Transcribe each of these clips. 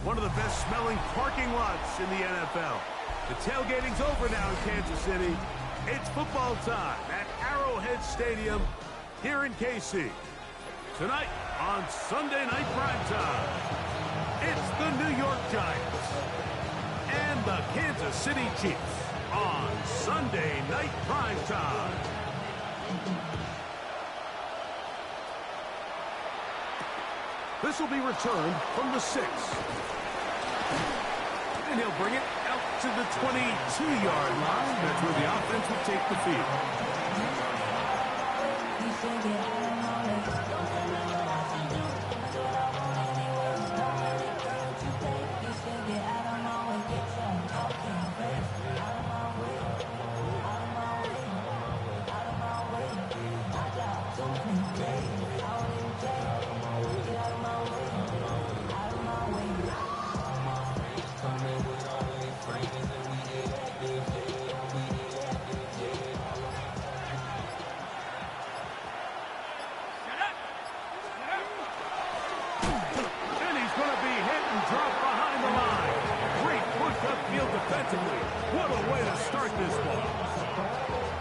one of the best-smelling parking lots in the NFL. The tailgating's over now in Kansas City. It's football time at Arrowhead Stadium here in KC. Tonight on Sunday Night Primetime, it's the New York Giants and the Kansas City Chiefs on Sunday Night Primetime. This will be returned from the 6. And he'll bring it out to the 22-yard line. That's where the offense will take the field. What a way to start this one.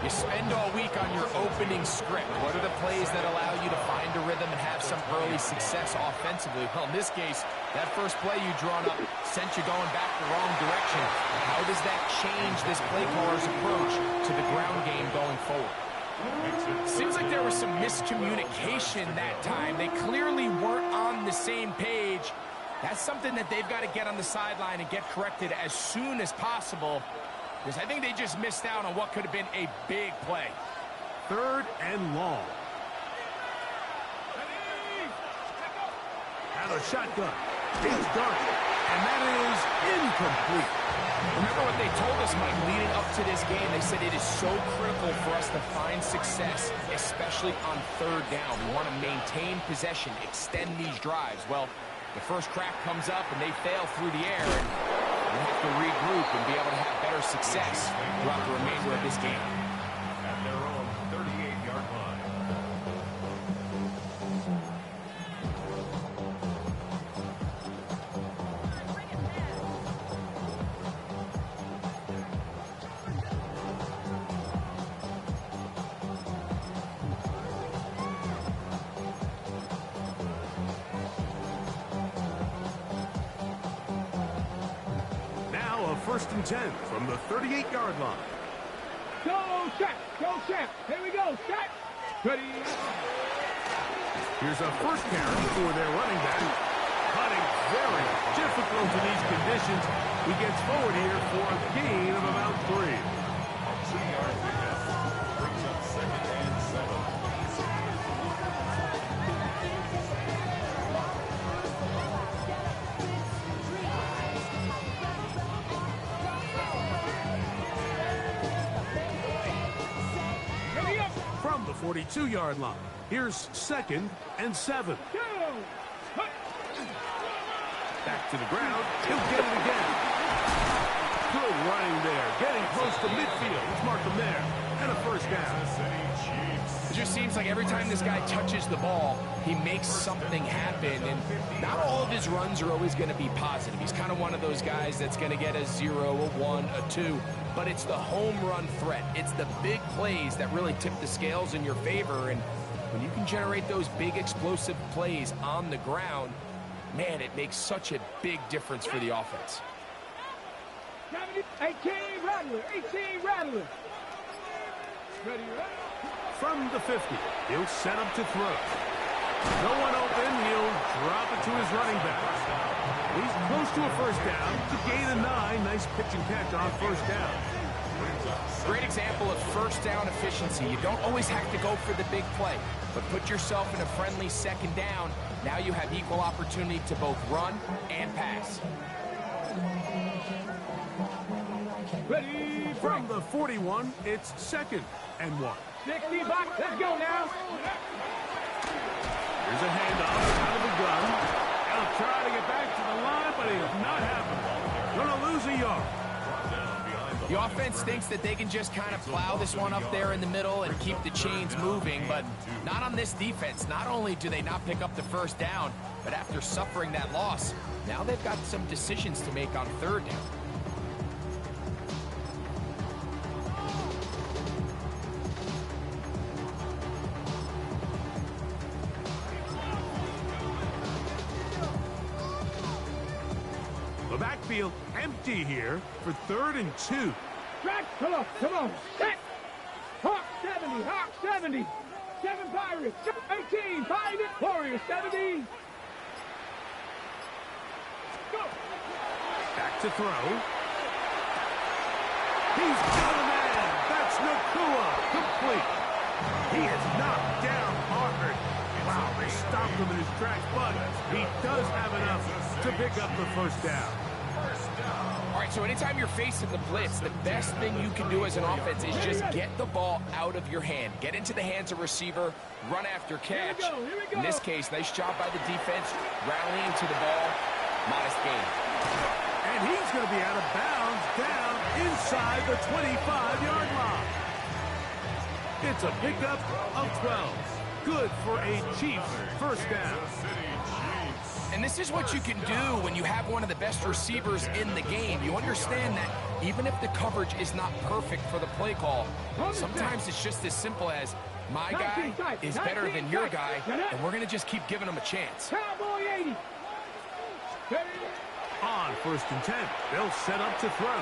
You spend all week on your opening script. What are the plays that allow you to find a rhythm and have some early success offensively? Well, in this case, that first play you drawn up sent you going back the wrong direction. How does that change this play caller's approach to the ground game going forward? Seems like there was some miscommunication that time. They clearly weren't on the same page. That's something that they've got to get on the sideline and get corrected as soon as possible, because I think they just missed out on what could have been a big play. 3rd and long. Out of shotgun. It's dark. And that is incomplete. Remember what they told us, Mike, leading up to this game. They said it is so critical for us to find success, especially on 3rd down. We want to maintain possession, extend these drives. Well, the first crack comes up and they fail through the air, and we have to regroup and be able to have better success throughout the remainder of this game. At their own 38-yard line. First and 10 from the 38-yard line. Go, Shaq! Go, Shaq! Here we go, Shaq! Ready? Here's a first carry for their running back. Cutting very difficult in these conditions. He gets forward here for a gain of about 3. 2-yard pickup. Brings up 2nd and 7. From the 42-yard line, here's 2nd and 7. Back to the ground. He'll get it again. Good running there. Getting close to midfield. Let's mark him there. And a first down. It just seems like every time this guy touches the ball, he makes something happen. And not all of his runs are always going to be positive. He's kind of one of those guys that's going to get a 0, a 1, a 2. But it's the home run threat. It's the big plays that really tip the scales in your favor. And when you can generate those big explosive plays on the ground, man, it makes such a big difference for the offense. 18 Rattler, 18 Rattler. Ready, From the 50, he'll set up to throw. No one open, he'll drop it to his running back. He's close to a first down. To gain a 9. Nice pitch and catch on first down. Great example of first down efficiency. You don't always have to go for the big play, but put yourself in a friendly second down. Now you have equal opportunity to both run and pass. Ready, From the 41, it's 2nd and 1. 60 back, let's go now. Here's a handoff out of the gun. He'll try to get back to the line, but he's not happening. Gonna lose a yard. Brought down behind the The offense thinks that they can just kind of plow this one up there in the middle and keep the chains moving, but not on this defense. Not only do they not pick up the first down, but after suffering that loss, now they've got some decisions to make on third down. The backfield empty here for 3rd and 2. Track, come on, set. Hawk 70, Hawk 70. 7 Pirates, 18, Pirate, Warriors 70. Go. Back to throw. He's got a man. That's Nakua. Complete. He is knocked down hard. Wow, they stopped him in his tracks, but he does have enough to pick up the first down. All right, so anytime you're facing the blitz, the best thing you can do as an offense is just get the ball out of your hand. Get into the hands of receiver, run after catch. Here we go. In this case, nice job by the defense, rallying to the ball. Modest gain. And he's going to be out of bounds down inside the 25-yard line. It's a pickup of 12. Good for a Chiefs first down. And this is what you can do when you have one of the best receivers in the game. You understand that even if the coverage is not perfect for the play call, sometimes it's just as simple as my guy is better than your guy, and we're going to just keep giving him a chance. Cowboy 80. On 1st and 10, they'll set up to throw.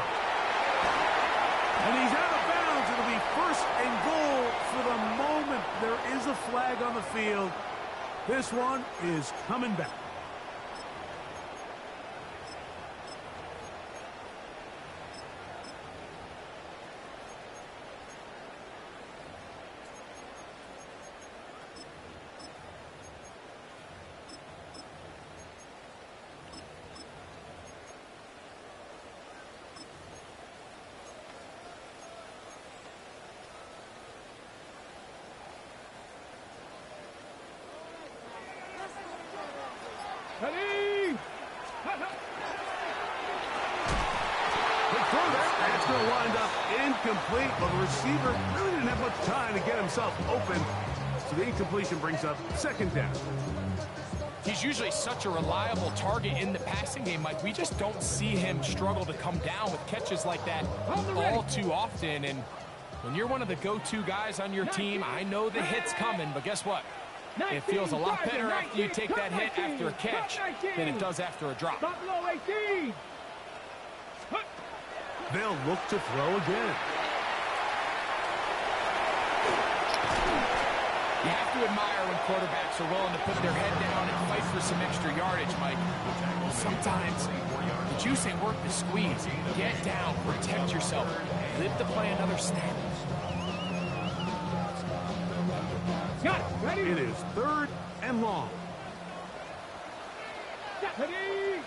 And he's out of bounds. It'll be 1st and goal. For the moment, there is a flag on the field. This one is coming back. Ready. That's going to wind up incomplete, but the receiver really didn't have much time to get himself open. So the incompletion brings up 2nd down. He's usually such a reliable target in the passing game, Mike. We just don't see him struggle to come down with catches like that all too often. And when you're one of the go-to guys on your team, I know the hit's coming, but guess what? It feels a lot better after you take that hit after a catch than it does after a drop. Buffalo 18. They'll look to throw again. You have to admire when quarterbacks are willing to put their head down and fight for some extra yardage, Mike. Sometimes the juice ain't worth the squeeze. Get down, protect yourself, live to play another snap. Got it. Ready. It is 3rd and long. Ready.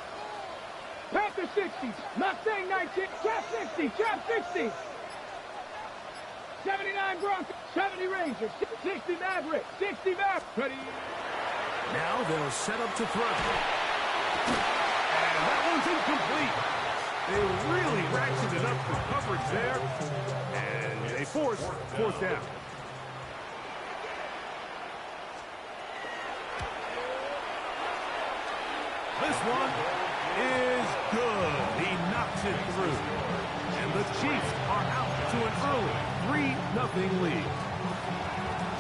Panther 60. Mustang 19. Trap 60. Trap 60. 79 Broncos. 70 Rangers. 60 Mavericks. 60 Mavericks. Ready. Now they'll set up to throw. And that one's incomplete. They really ratcheted up the coverage there. And they force 4th down. This one is good. He knocks it through. And the Chiefs are out to an early 3-0 lead.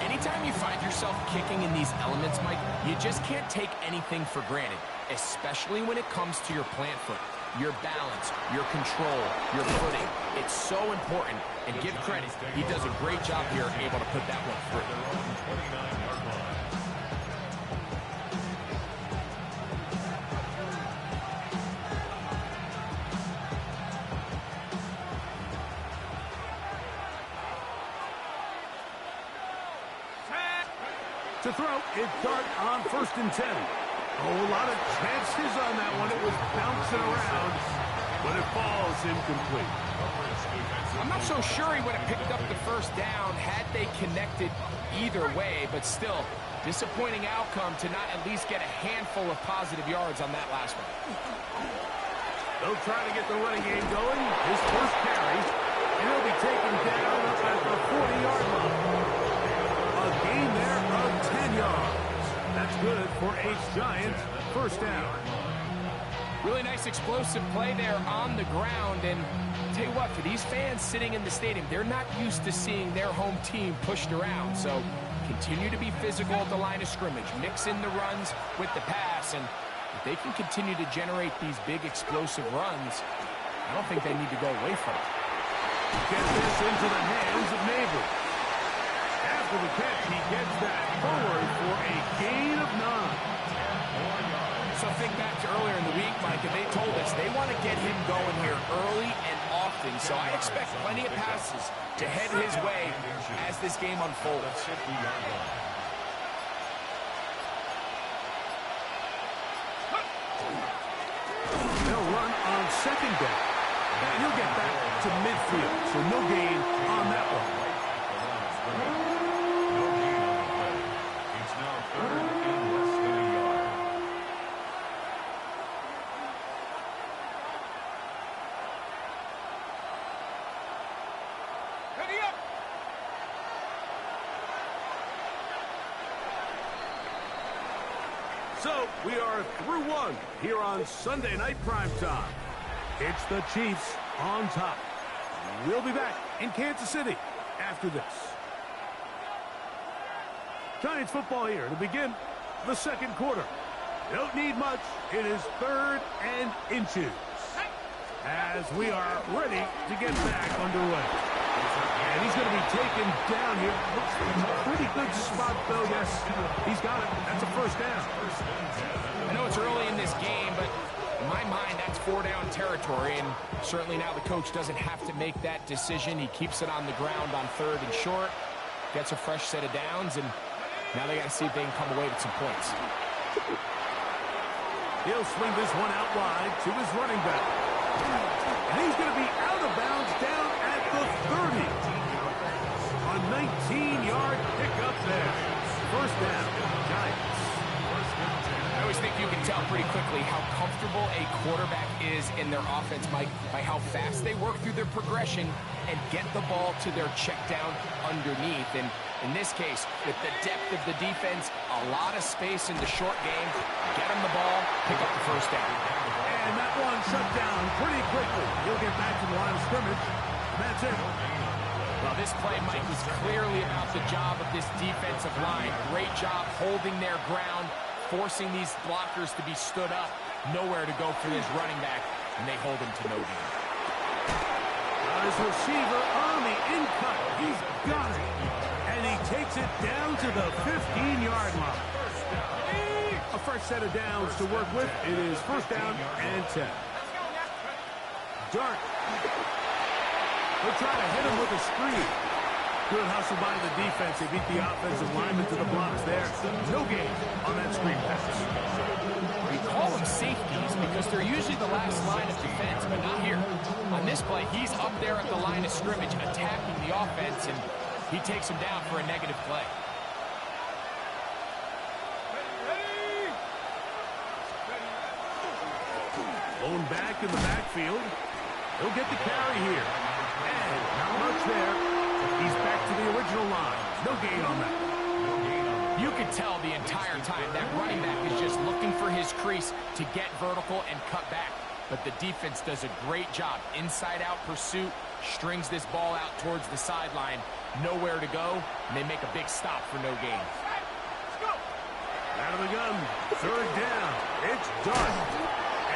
Anytime you find yourself kicking in these elements, Mike, you just can't take anything for granted, especially when it comes to your plant foot, your balance, your control, your footing. It's so important, and give credit. He does a great job here able to put that one through. To throw, it's Dart on 1st and 10. Oh, a lot of chances on that one. It was bouncing around, but it falls incomplete. I'm not so sure he would have picked up the first down had they connected either way, but still, disappointing outcome to not at least get a handful of positive yards on that last one. They'll try to get the running game going. His first carry and he'll be taken down up at the 40-yard line. A gain there of 10 yards. That's good for H-Giants. First down. Really nice explosive play there on the ground. And I'll tell you what, for these fans sitting in the stadium, they're not used to seeing their home team pushed around. So continue to be physical at the line of scrimmage. Mix in the runs with the pass. And if they can continue to generate these big explosive runs, I don't think they need to go away from it. Get this into the hands of Neighbors. After the catch, he gets that forward for a gain of 9. So think back to earlier in the week, Mike, and they told us they want to get him going here early and often. So I expect plenty of passes to head his way as this game unfolds. They'll run on second down. And he'll get back to midfield, so no gain on that one. No gain on the play. It's now third and less than a yard. Ready up. So we are through one here on Sunday Night Primetime. It's the Chiefs on top. We'll be back in Kansas City after this. Giants football here to begin the second quarter. Don't need much. It is 3rd and inches. As we are ready to get back underway. And he's going to be taken down here. Looks like a pretty good spot, though. Yes, he's got it. That's a first down. I know it's early in this game, but in my mind, that's 4-down territory, and certainly now the coach doesn't have to make that decision. He keeps it on the ground on 3rd and short, gets a fresh set of downs, and now they got to see if they can come away with some points. He'll swing this one out wide to his running back. And he's going to be out of bounds down at the 30. A 19-yard pickup there. First down, Giants. I always think you can tell pretty quickly how comfortable a quarterback is in their offense, Mike, by how fast they work through their progression and get the ball to their check down underneath. And in this case, with the depth of the defense, a lot of space in the short game, get him the ball, pick up the first down. And that one shut down pretty quickly. He'll get back to the line of scrimmage. And that's it. Well, this play, Mike, was clearly about the job of this defensive line. Great job holding their ground, forcing these blockers to be stood up. Nowhere to go for this running back, and they hold him to no gain. His receiver on the in-cut. He's got it. And he takes it down to the 15-yard line. A fresh set of downs to work with. It is first down and 10. Dark. They'll try to hit him with a screen. Good hustle by the defense. They beat the offensive lineman to the blocks there. No gain on that screen pass. We call them safeties because they're usually the last line of defense, but not here. On this play, he's up there at the line of scrimmage attacking the offense, and he takes him down for a negative play. Blown back in the backfield. He'll get the carry here. And not much there. He's back to the original line. No gain on that. You could tell the entire time that running back is just looking for his crease to get vertical and cut back. But the defense does a great job. Inside-out pursuit, strings this ball out towards the sideline. Nowhere to go, and they make a big stop for no gain. Out of the gun. Third down. It's done.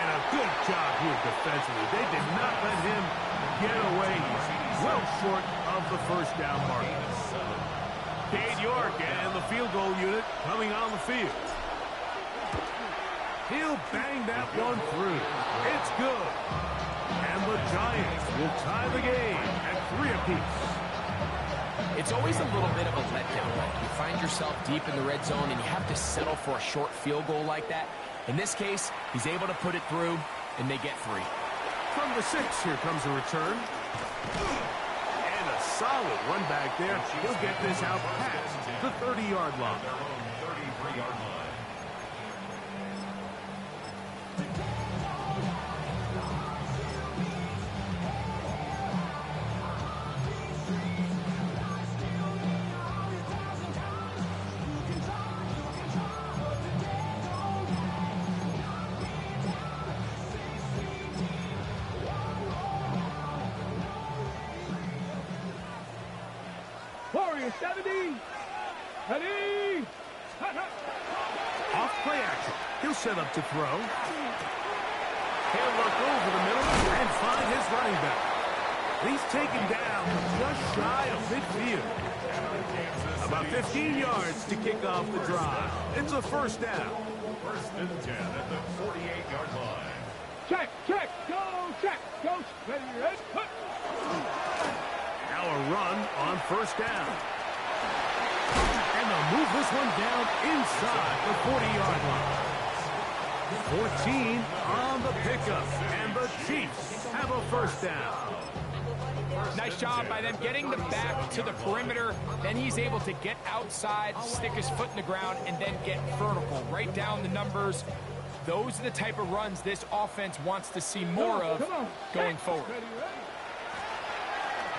And a good job here defensively. They did not let him get away. Well short of the first down mark. Cade York and the field goal unit coming on the field. He'll bang that one through. It's good. And the Giants will tie the game at 3 apiece. It's always a little bit of a letdown. You find yourself deep in the red zone and you have to settle for a short field goal like that. In this case, he's able to put it through, and they get 3. From the 6, here comes a return. And a solid run back there. He'll get this out past the 30-yard line. 33-yard line. Warriors 70. Ready. Off play action. He'll set up to throw. He'll look over the middle and find his running back. He's taken down just shy of midfield. About 15 yards to kick off the drive. It's a first down. First and 10 at the 48-yard line. Check, go, ready, put. Now a run on first down. And they'll move this one down inside the 40-yard line. 14 on the pickup, and the Chiefs have a first down. Nice job by them getting the back to the perimeter. Then he's able to get outside, stick his foot in the ground, and then get vertical. Right down the numbers. Those are the type of runs this offense wants to see more of going forward.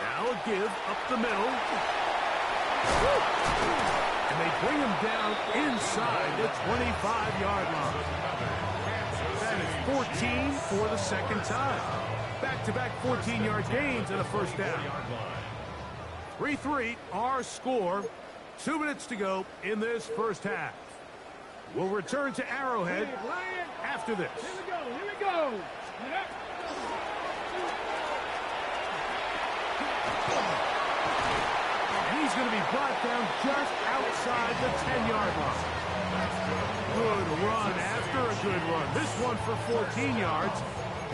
Now a give up the middle. And they bring him down inside the 25-yard line. That is 14 for the second time. Back-to-back 14-yard gains and a first down. 3-3, our score. 2 minutes to go in this first half. We'll return to Arrowhead after this. Here we go. And he's going to be brought down just outside the 10-yard line. Good run after a good run. This one for 14 yards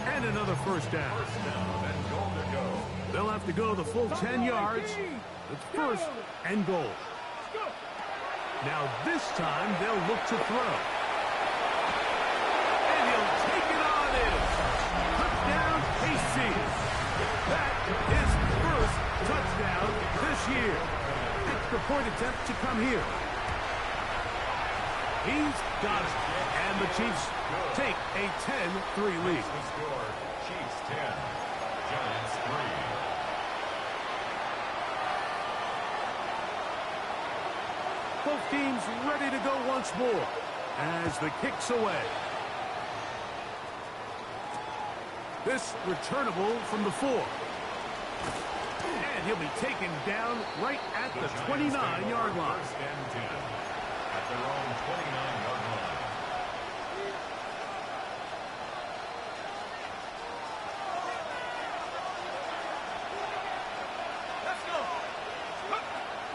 and another first down. They'll have to go the full 10 yards. It's first and goal. Now this time they'll look to throw. And he'll take it on in. Touchdown, KC. That is first touchdown this year. Extra point attempt to come here. He's got it. And the Chiefs take a 10-3 lead. The score, Chiefs 10, Giants 3. Both teams ready to go once more as the kick's away. This returnable from the 4. And he'll be taken down right at the 29-yard line. First and 10 at their own 29-yard line.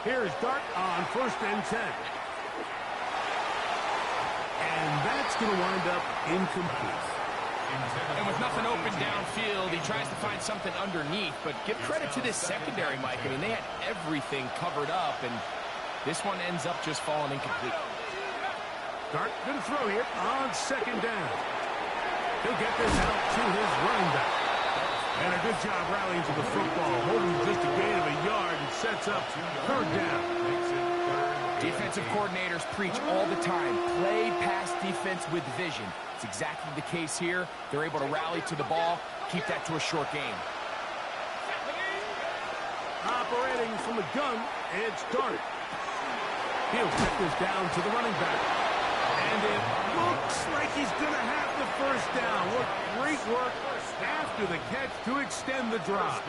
Here's Dart on first and 10. And that's going to wind up incomplete. And with nothing open downfield, he tries to find something underneath. But give credit to this secondary, Mike. I mean, they had everything covered up, and this one ends up just falling incomplete. Dart going to throw here on second down. He'll get this out to his running back. And a good job rallying to the football, holding just a gain of a yard and sets up third down. Defensive coordinators preach all the time, play pass defense with vision. It's exactly the case here. They're able to rally to the ball, keep that to a short game. Operating from the gun, it's Dart. He'll get this down to the running back. And it looks like he's going to have the first down. What great work after the catch to extend the drive.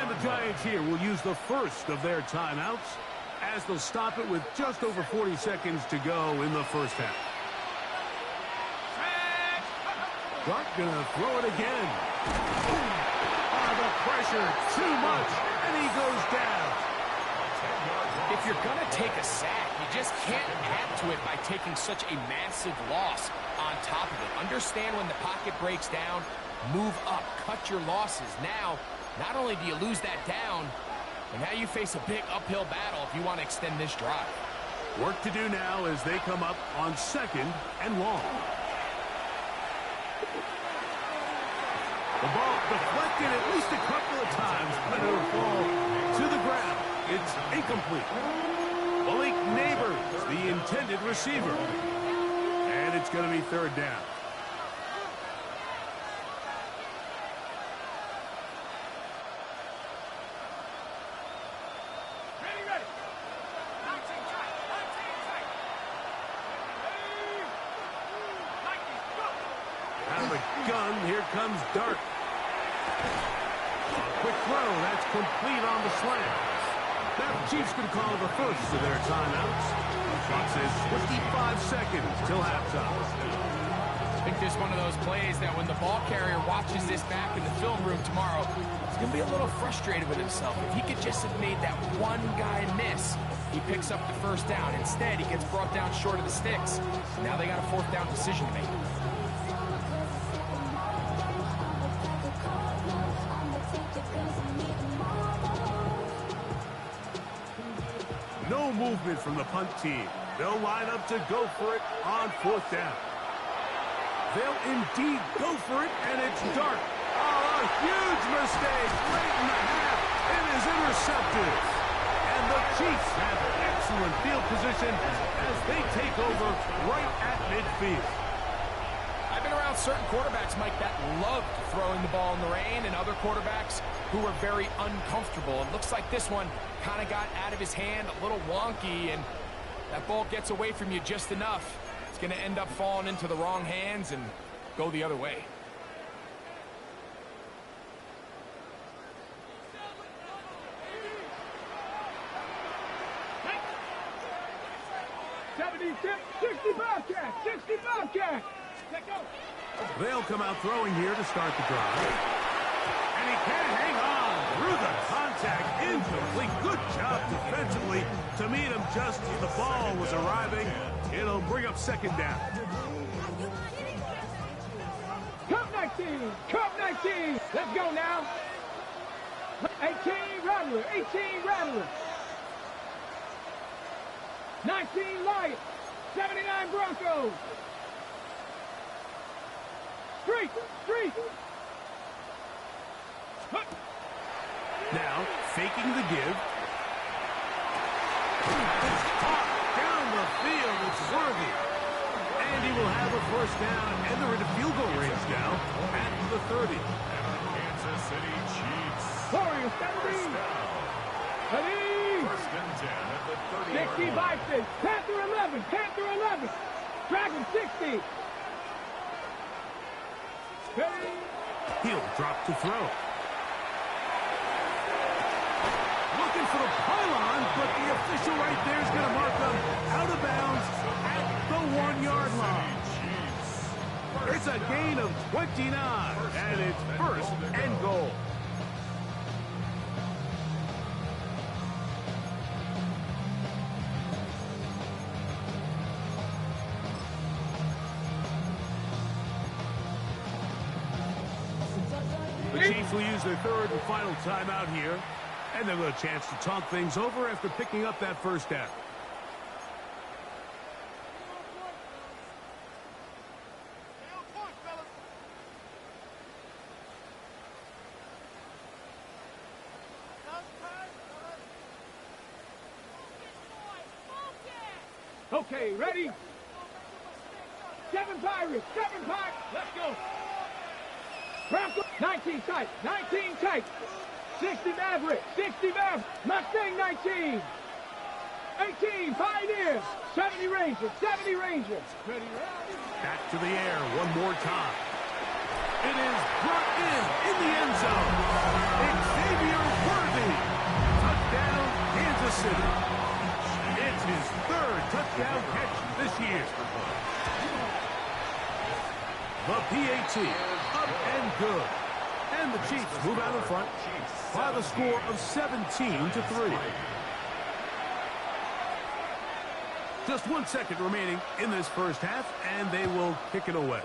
And the Giants here will use the first of their timeouts as they'll stop it with just over 40 seconds to go in the first half. Dart gonna throw it again. Oh, the pressure, too much, and he goes down. If you're going to take a sack, you just can't add to it by taking such a massive loss on top of it. Understand when the pocket breaks down, move up, cut your losses. Now, not only do you lose that down, but now you face a big uphill battle if you want to extend this drive. Work to do now as they come up on second and long. The ball deflected at least a couple of times, but it'll fall to the ground. It's incomplete. Malik Neighbors, the intended receiver. And it's going to be third down. Out of the gun, here comes Dart. Quick throw, that's complete on the slant. Now the Chiefs could call the first of their timeouts. Clock says 25 seconds till halftime. I think this is one of those plays that when the ball carrier watches this back in the film room tomorrow, he's going to be a little frustrated with himself. If he could just have made that one guy miss, he picks up the first down. Instead, he gets brought down short of the sticks. Now they got a fourth down decision to make. No movement from the punt team. They'll line up to go for it on fourth down. They'll indeed go for it, and it's Dart. Oh, a huge mistake late in the half. It is intercepted. And the Chiefs have excellent field position as they take over right at midfield. I've been around certain quarterbacks, Mike, that loved throwing the ball in the rain, and other quarterbacks who were very uncomfortable. It looks like this one kind of got out of his hand, a little wonky, and that ball gets away from you just enough. It's going to end up falling into the wrong hands and go the other way. They'll come out throwing here to start the drive. And he can't hang on through the contact. Incomplete. Good job defensively to meet him just as the ball was arriving. It'll bring up second down. Cup 19! Cup 19! Let's go now! 18 Rattler! 18 Rattler! 19 Lions! 79 Broncos! Street! Street! Now, faking the give. It's caught down the field. It's worthy. And he will have a first down, and they're in field goal range now at the 30. Kansas City Chiefs. Warriors 70. Ready? First and 10 at the 30-yard 60 line. Vikings. Panther 11. Panther 11. Dragon 60. Ready? He'll drop to throw. Looking for the pylon, but the official right there is going to mark them out of bounds at the 1-yard line. It's a gain of 29, and it's first and goal. The Chiefs will use their third and final timeout here, and they'll have a chance to talk things over after picking up that first down. Okay, ready? 7 Pirates. 7 Pirates. Let's go. Broncos. 19 tight. 19 tight. 60 Maverick. 60 Maverick. Mustang 19. 18 Pioneers. 70 Rangers. 70 Rangers. Ready? Back to the air one more time. It is brought in the end zone. Xavier Worthy. Touchdown, Kansas City. It's his third touchdown catch this year. The PAT up and good. And the Chiefs move out in front by the score of 17-3. Just 1 second remaining in this first half, and they will kick it away.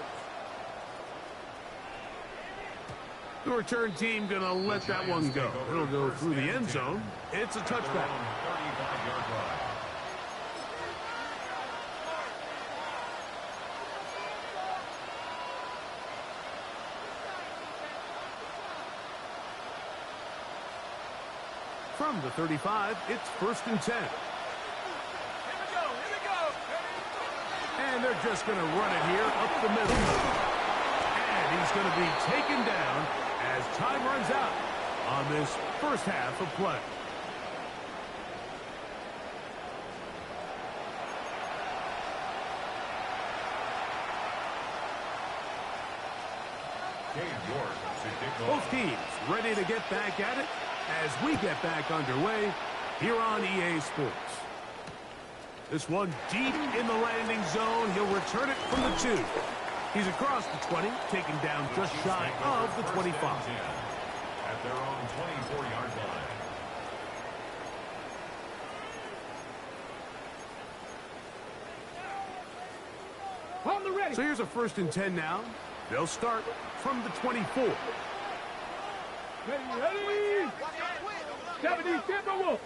The return team going to let that one go. It'll go through the end zone. It's a touchback. 35-yard line. From the 35, it's first and 10. And they're just going to run it here up the middle. And he's going to be taken down as time runs out on this first half of play. Both teams ready to get back at it as we get back underway here on EA Sports. This one deep in the landing zone. He'll return it from the 2. He's across the 20, taken down just shy of the 25. At their own 24-yard line. On the ready. So here's a 1st and 10 now. They'll start from the 24. Ready. 70 Timberwolves.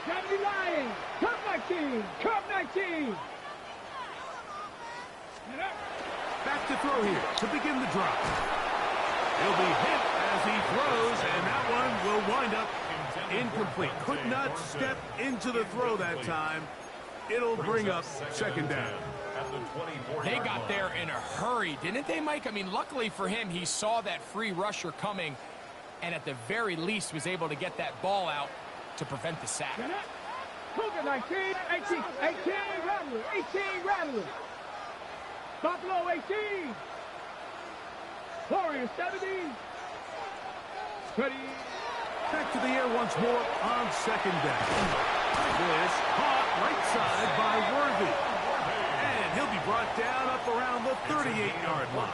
70 Lions. Cup 19. Cup 19. Back to throw here to begin the drop. He'll be hit as he throws, and that one will wind up incomplete. Could not step into the throw that time. It'll bring up 2nd down. They got there in a hurry, didn't they, Mike? I mean, luckily for him, he saw that free rusher coming and at the very least was able to get that ball out to prevent the sack. Cougar 19, 18 Rattler, 18 Rattler. Buffalo 18. Warriors 70. Ready. Back to the air once more on 2nd down. This caught right side by Worthy. And he'll be brought down up around the 38-yard line.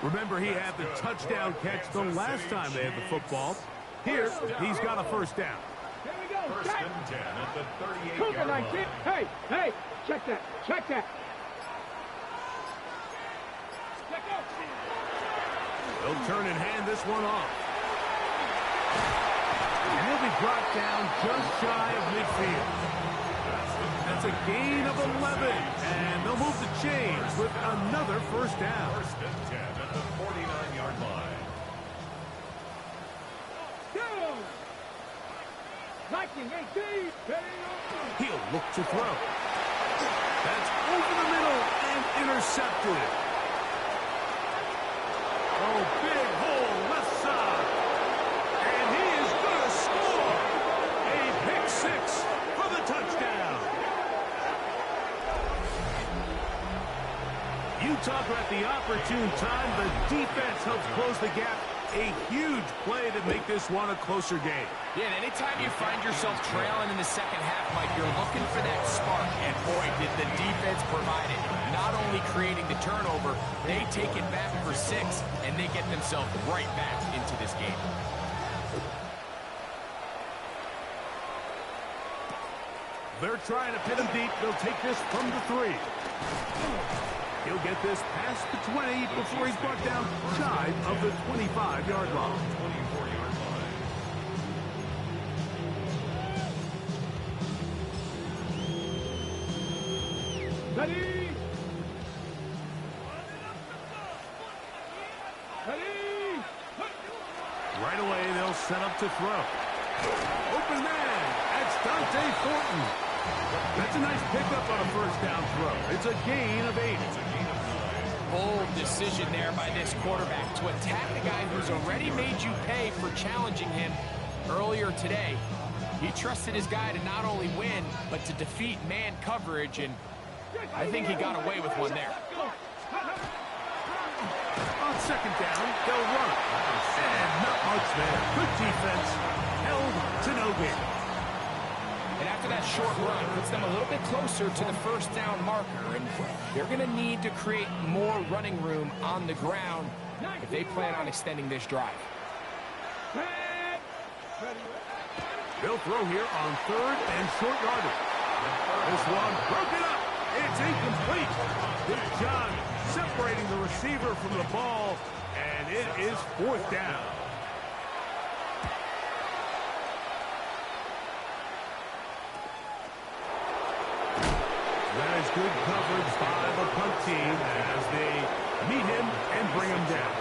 Remember, he had the touchdown catch the last time they had the football. Here, he's got a 1st down. Here we go. 1st and 10 at the 38-yard Cougar 19. line. Hey, check that. Check that. They'll turn and hand this one off. And he'll be brought down just shy of midfield. That's a gain of 11. And they'll move the chains with another 1st down. 1st and 10 at the 49-yard line. Go. 19-18. He'll look to throw. That's over the middle and intercepted. Oh, big hole left side. And he is going to score. A pick 6 for the touchdown. You talk about the opportune time. The defense helps close the gap. A huge play to make this one a closer game. Yeah, and anytime you find yourself trailing in the 2nd half, Mike, you're looking for that spark. And boy, did the defense provide it. Not only creating the turnover, they take it back for 6, and they get themselves right back into this game. They're trying to pin him deep. They'll take this from the 3. He'll get this past the 20 before he's brought down shy of the 25-yard line. 24-yard line. Ready. Ready. Right away, they'll set up to throw. Open man. That's Dante Thornton. That's a nice pickup on a 1st down throw. It's a gain of 8. Bold decision there by this quarterback to attack the guy who's already made you pay for challenging him earlier today. He trusted his guy to not only win, but to defeat man coverage, and I think he got away with one there. On 2nd down, they'll run. And not much there. Good defense. Held to no gain. And after that short run, puts them a little bit closer to the 1st down marker, and they're going to need to create more running room on the ground if they plan on extending this drive. They'll throw here on 3rd and short yardage. This one broken up. It's incomplete. Big John separating the receiver from the ball, and it is 4th down. That is good coverage by the punt team as they meet him and bring him down.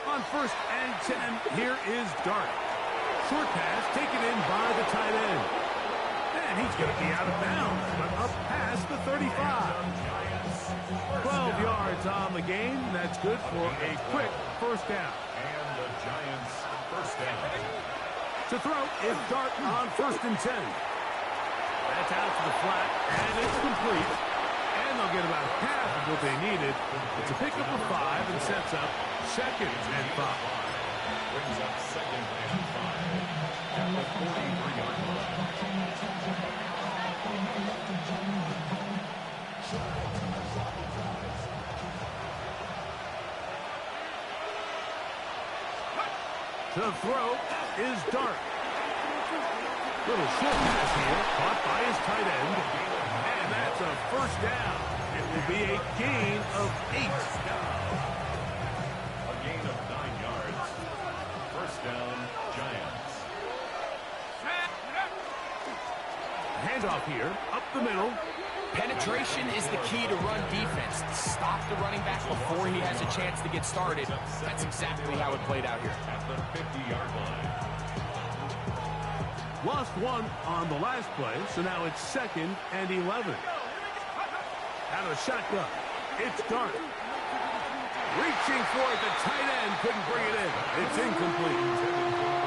On 1st and 10, here is Dart. Short pass taken in by the tight end. And he's going to be out of bounds, but up past the 35. 12 yards on the game. That's good for a quick first down. And the Giants first down. To throw is Dart on 1st and 10. That's out to the flat, and it's complete. And they'll get about half of what they needed. It's a pickup of 5 and sets up 2nd and 5. Brings up 2nd and 5 at the 43-yard line. To throw is Dart. Little short pass here, caught by his tight end. And that's a first down. It will be a gain of 8. A gain of 9 yards. First down, Giants. Handoff here, up the middle. Penetration is the key to run defense. Stop the running back before he has a chance to get started. That's exactly how it played out here. At the 50-yard line. Lost 1 on the last play, so now it's 2nd and 11. Out of the shotgun, it's Dart. Reaching for it, the tight end couldn't bring it in. It's incomplete.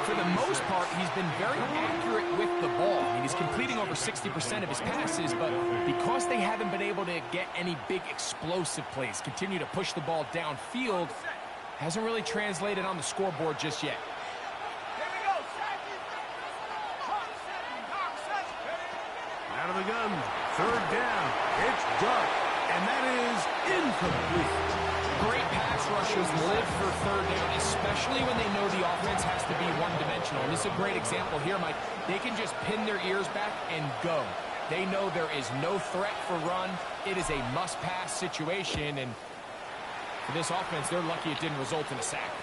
For the most part, he's been very accurate with the ball. I mean, he's completing over 60% of his passes, but because they haven't been able to get any big explosive plays, continue to push the ball downfield, hasn't really translated on the scoreboard just yet. Out of the gun, 3rd down, it's Dart, and that is incomplete. Great pass rushers live for 3rd down, especially when they know the offense has to be one-dimensional. And this is a great example here, Mike. They can just pin their ears back and go. They know there is no threat for run. It is a must-pass situation, and for this offense, they're lucky it didn't result in a sack.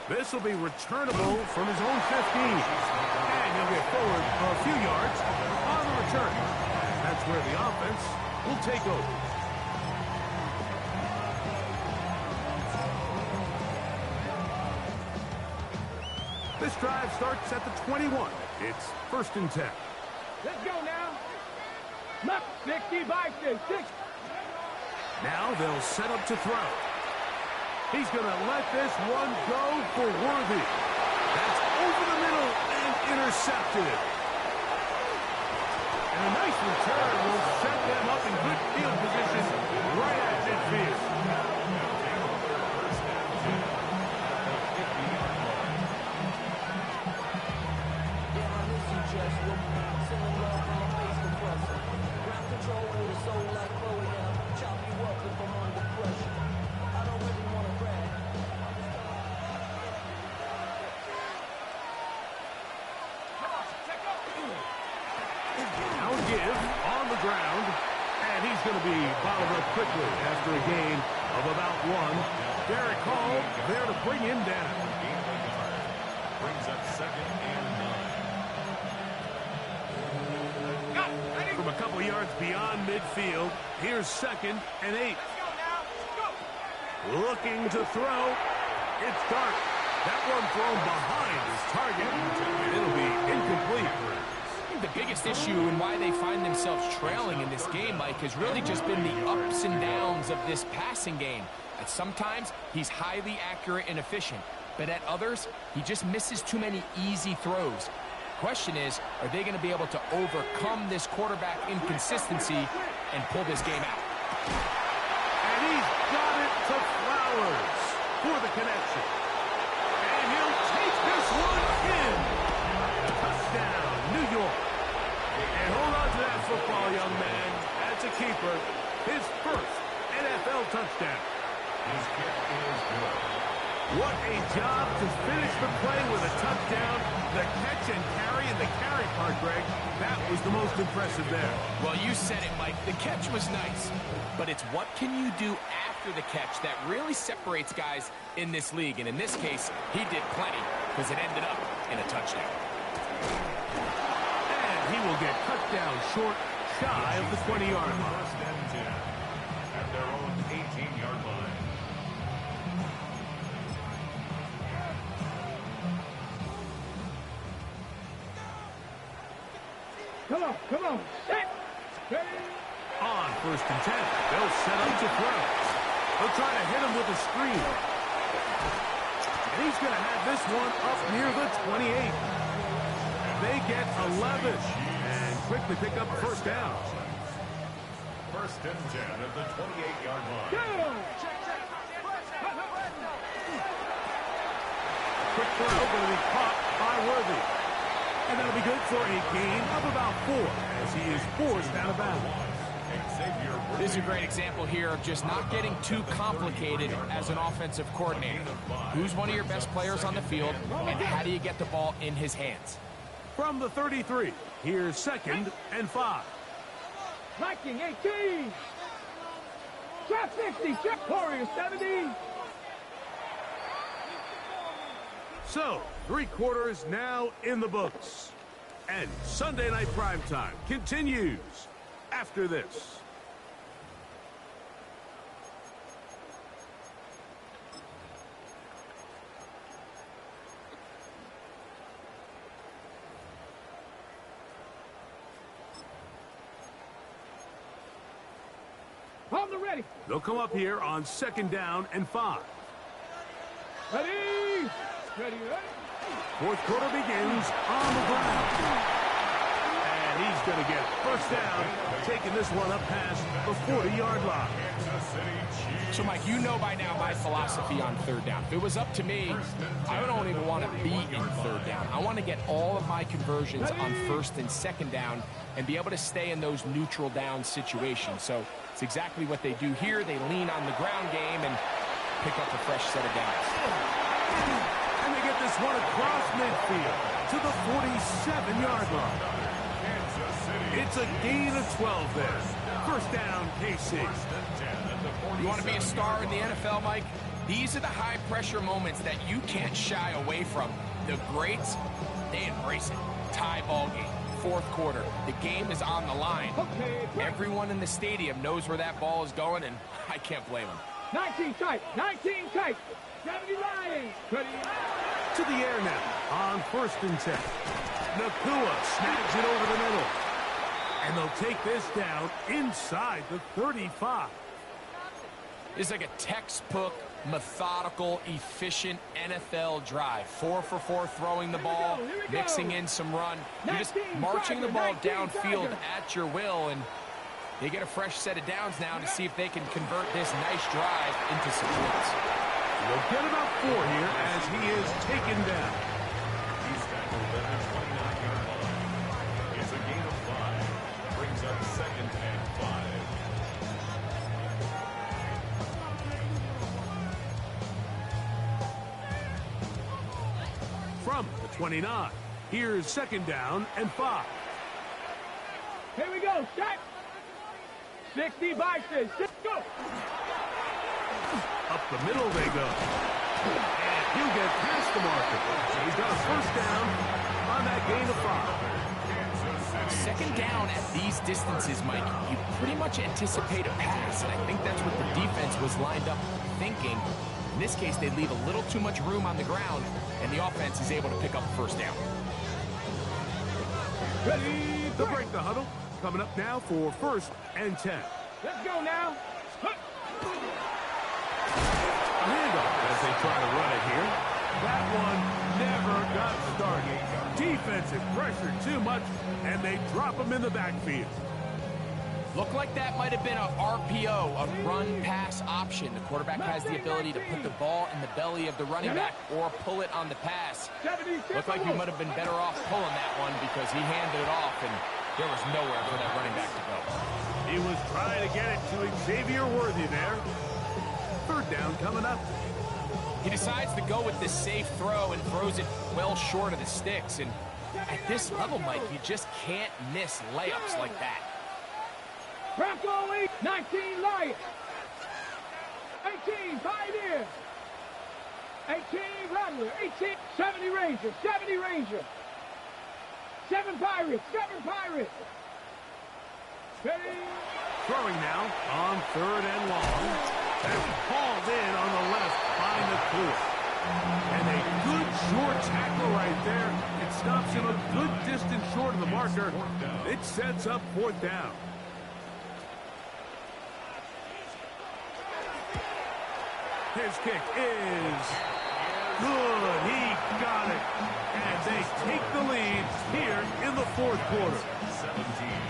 This will be returnable from his own 15. And he'll get forward a few yards on the return. That's where the offense will take over. This drive starts at the 21. It's 1st and 10. Let's go now. Look, 60 by 6. Now they'll set up to throw. He's going to let this one go for Worthy. That's over the middle and intercepted. And a nice return will set them up in good field position right at midfield. On the ground, and he's going to be bottled up quickly after a gain of about 1. Derek Hall there to bring him down. Brings up 2nd and 9. From a couple yards beyond midfield, here's 2nd and 8. Looking to throw. It's Dart. That one thrown behind his target. It'll be incomplete. The biggest issue and why they find themselves trailing in this game, Mike, has really just been the ups and downs of this passing game. At sometimes, he's highly accurate and efficient, but at others, he just misses too many easy throws. Question is, are they going to be able to overcome this quarterback inconsistency and pull this game out? And he's got it to Flowers for the connection. And he'll take this one in. Touchdown, New York. And hold on to that football, young man. That's a keeper. His first NFL touchdown. His kick is good. What a job to finish the play with a touchdown. The catch and carry, and the carry part, Greg, that was the most impressive there. Well, you said it, Mike. The catch was nice, but it's what can you do after the catch that really separates guys in this league. And in this case, he did plenty because it ended up in a touchdown. And he will get cut down short, shy of the 20-yard line. First and 10 at their own 18-yard line. Come on. Set. Ready. On first and 10. They'll set up to throw. They'll try to hit him with a screen. And he's going to have this one up near the 28. They get 11 and quickly pick up a first down. First and 10 at the 28-yard line. Quick throw going to be caught by Worthy. And that'll be good for a gain of about 4 as he is forced out of bounds. This is a great example here of just not getting too complicated as an offensive coordinator. Who's one of your best players on the field, and how do you get the ball in his hands? From the 33, here's 2nd and 5. Viking 18. Trap 60. Trap Warriors 70. So, 3 quarters now in the books. And Sunday Night Primetime continues after this. On the ready. They'll come up here on 2nd down and 5. Ready. Ready, ready. 4th quarter begins on the ground. And he's going to get first down, taking this one up past the 40-yard line. So, Mike, you know by now my philosophy on 3rd down. If it was up to me, I don't even want to be in 3rd down. I want to get all of my conversions on 1st and 2nd down and be able to stay in those neutral down situations. So it's exactly what they do here. They lean on the ground game and pick up a fresh set of downs. And they get this one across midfield to the 47-yard line. It's a gain of 12 there. First down, KC. You want to be a star in the NFL, Mike? These are the high-pressure moments that you can't shy away from. The greats, they embrace it. Tie ball game, 4th quarter. The game is on the line. Everyone in the stadium knows where that ball is going, and I can't blame them. 19 tight. 19 tight. 70 Lions. Ready. To the air now on 1st and 10. Nakua snags it over the middle. And they'll take this down inside the 35. It's like a textbook, methodical, efficient NFL drive. 4 for 4 throwing the ball, mixing in some run. You're just marching the ball downfield at your will, and they get a fresh set of downs now to see if they can convert this nice drive into some points. They'll get about 4 here as he is taken down. He's tackled at the 29-yard line. It's a gain of 5. Brings up 2nd and 5. From the 29, here's 2nd down and 5. Here we go. Shot. 60 Bison. Go. Up the middle they go. And he'll get past the marker. So he's got a first down on that gain of 5. 2nd down at these distances, Mike, you pretty much anticipate a pass, and I think that's what the defense was lined up thinking. In this case, they leave a little too much room on the ground, and the offense is able to pick up a first down. Ready to break the huddle. Coming up now for 1st and 10. Let's go now. A handoff as they try to run it here. That one never got started. Defensive pressure too much, and they drop him in the backfield. Looked like that might have been a RPO, a run-pass option. The quarterback has the ability to put the ball in the belly of the running back or pull it on the pass. Looked like he might have been better off pulling that one because he handed it off, and there was nowhere for that running back to go. He was trying to get it to Xavier Worthy there. 3rd down coming up. He decides to go with this safe throw and throws it well short of the sticks. And at this level, Mike, you just can't miss layups like that. Bronco 8, 19 Lions. 18 Pioneer. 18 Rattler. 18 70 Ranger. 70 Ranger. 7 Pirates. 7 Pirates. Ready. Throwing now on 3rd and long. That's hauled in on the left by Nakua. And a good short tackle right there. It stops him a good distance short of the marker. It sets up 4th down. His kick is good. He got it. And they take the lead here in the fourth quarter.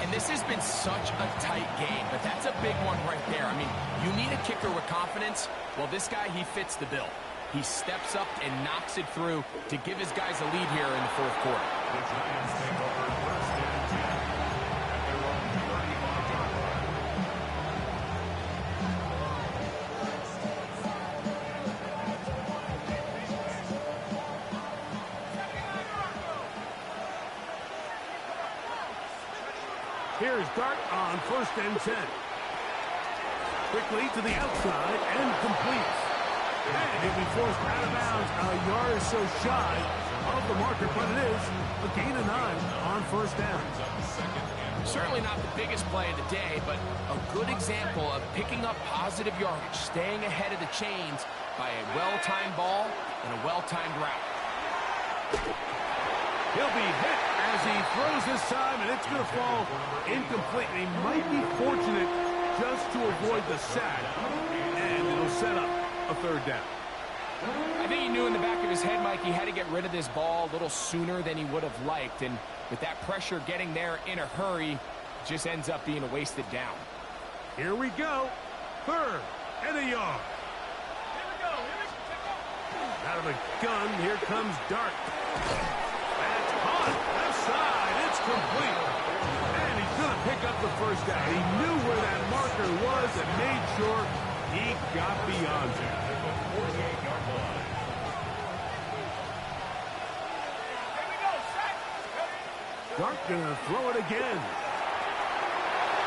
And this has been such a tight game, but that's a big one right there. I mean, you need a kicker with confidence. Well, this guy, he fits the bill. He steps up and knocks it through to give his guys a lead here in the fourth quarter. The Giants take over first and 10 at their own 35-yard line. Here's Dart on first and 10. Quickly to the outside and completes. And he'll be forced out of bounds a yard or so shy of the marker, but it is a gain of 9 on first down. Certainly not the biggest play of the day, but a good example of picking up positive yardage, staying ahead of the chains by a well-timed ball and a well-timed route. He'll be hit as he throws this time, and it's going to fall incomplete. He might be fortunate just to avoid the sack, and it'll set up a third down. I think he knew in the back of his head, Mike, he had to get rid of this ball a little sooner than he would have liked, and with that pressure getting there in a hurry, it just ends up being a wasted down. Here we go. Third and a yard. Out of the gun, here comes Dart. That's hot. Left side. It's complete. And he's going to pick up the first down. He knew where that marker was and made sure he got beyond it. Dart going to throw it again.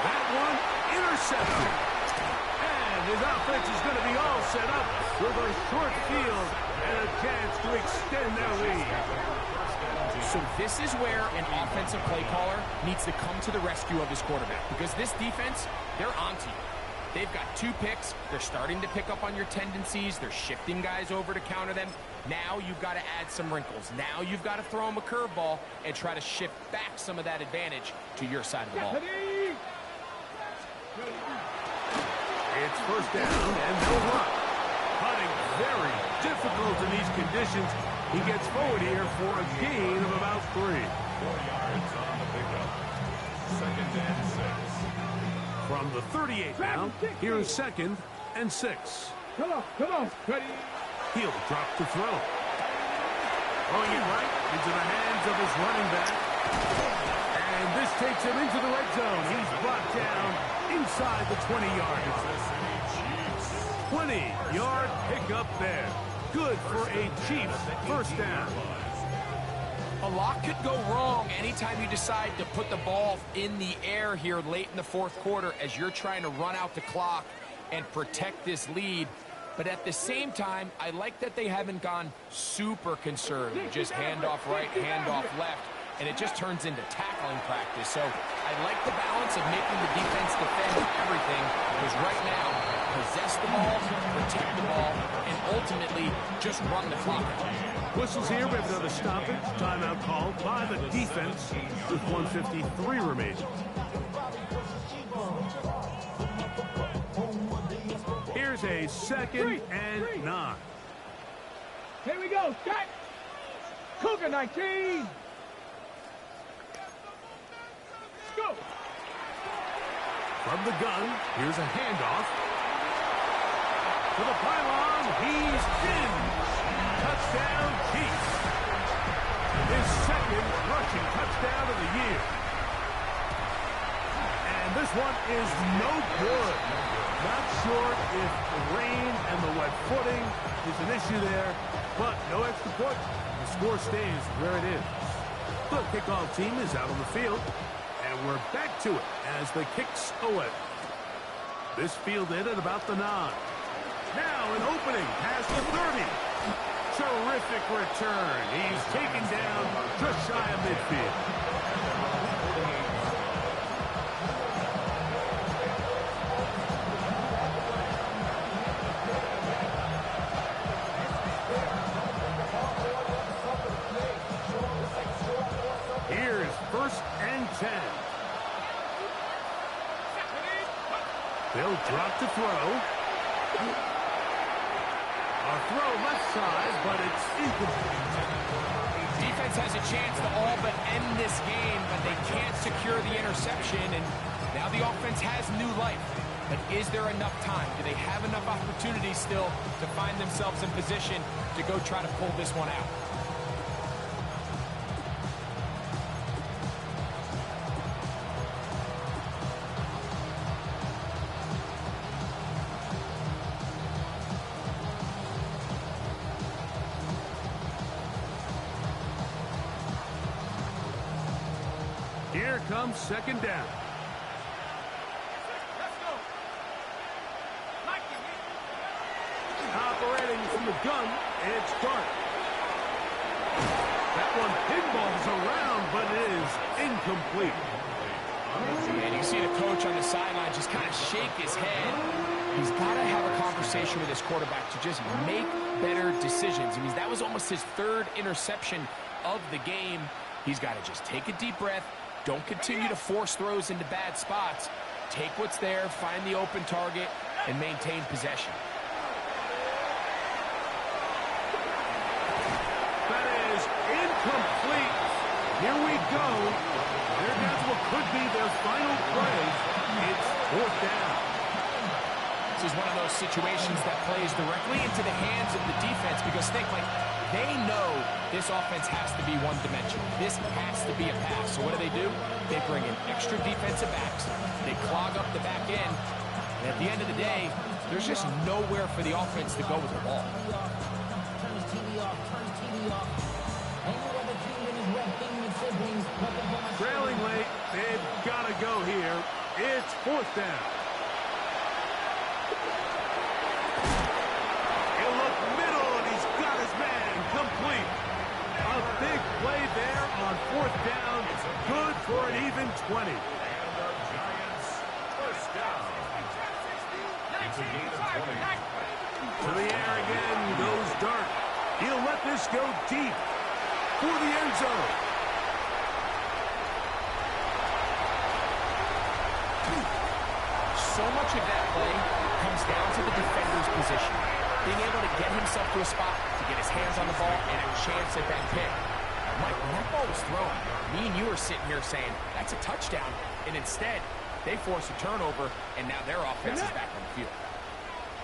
That one intercepted. And his offense is going to be all set up with a short field and a chance to extend their lead. So this is where an offensive play caller needs to come to the rescue of his quarterback, because this defense, they're onto you. They've got 2 picks. They're starting to pick up on your tendencies. They're shifting guys over to counter them. Now you've got to add some wrinkles. Now you've got to throw them a curveball and try to shift back some of that advantage to your side of the ball. It's first down and they'll run. Hunting very difficult in these conditions. He gets forward here for a gain of about 3. 4 yards on the pickup. Second and 6. From the 38 now, here's second and 6. Come on, ready. He'll drop the throw. Throwing it right into the hands of his running back. And this takes him into the red zone. He's brought down inside the 20-yard line. 20-yard pickup there. Good for a Chiefs first down. A lot could go wrong anytime you decide to put the ball in the air here late in the fourth quarter as you're trying to run out the clock and protect this lead. But at the same time, I like that they haven't gone super conservative. Just handoff right, handoff left, and it just turns into tackling practice. So I like the balance of making the defense defend everything, because right now, possess the ball, protect the ball, and ultimately just run the clock. Whistles here. We have another stoppage. Timeout called by the defense with 1:53 remaining. Here's a second and 9. Here we go, set. Cougar 19. Go. From the gun, here's a handoff. To the pylon, he's in. Touchdown, Chiefs. His second rushing touchdown of the year. And this one is no good. Not sure if the rain and the wet footing is an issue there, but no extra point. The score stays where it is. The kickoff team is out on the field, and we're back to it as the kicks away. This fielded at about the 9. Now an opening past the 30. Terrific return. He's taken down just shy of midfield. Here's first and 10. They'll drop to throw. A throw left side, but it's incomplete. Defense has a chance to all but end this game, but they can't secure the interception, and now the offense has new life. But is there enough time? Do they have enough opportunities still to find themselves in position to go try to pull this one out? Here comes second down. Operating from the gun, it's Dart. That one pinballs around, but it is incomplete. And you see the coach on the sideline just kind of shake his head. He's got to have a conversation with his quarterback to just make better decisions. I mean, that was almost his third interception of the game. He's got to just take a deep breath. Don't continue to force throws into bad spots. Take what's there, find the open target, and maintain possession. That is incomplete. Here we go. They're down to what could be their final play. It's fourth down. This is one of those situations that plays directly into the hands of the defense because they know this offense has to be one-dimensional. This has to be a pass. So what do? They bring in extra defensive backs. They clog up the back end. And at the end of the day, there's just nowhere for the offense to go with the ball. Trailing late. They've got to go here. It's fourth down. He'll look middle, and he's got his man complete. A big play there on fourth down. Good for an even 20. And the Giants first down. It's a gain of 20. To the air again goes Dart. He'll let this go deep for the end zone. So much of that play comes down to the defender's position. Being able to get himself to a spot, to get his hands on the ball, and a chance at that pick. Mike, when that ball was thrown, me and you were sitting here saying, that's a touchdown. And instead, they force a turnover, and now their offense is back on the field.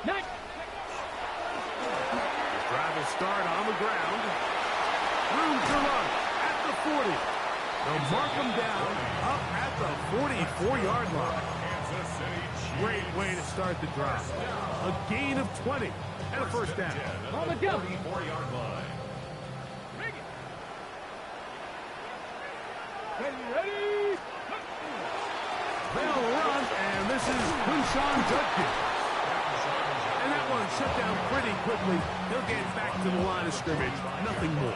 Drive will start on the ground. Room to run at the 40. They'll mark him down up at the 44-yard line. Kansas City Chiefs. Great way to start the drive. A gain of 20 and a first down. On the jump. 44-yard line. Ready? They'll run, and this is Quinshon Judkins. And that one shut down pretty quickly. He'll get back to the line of scrimmage. Nothing more.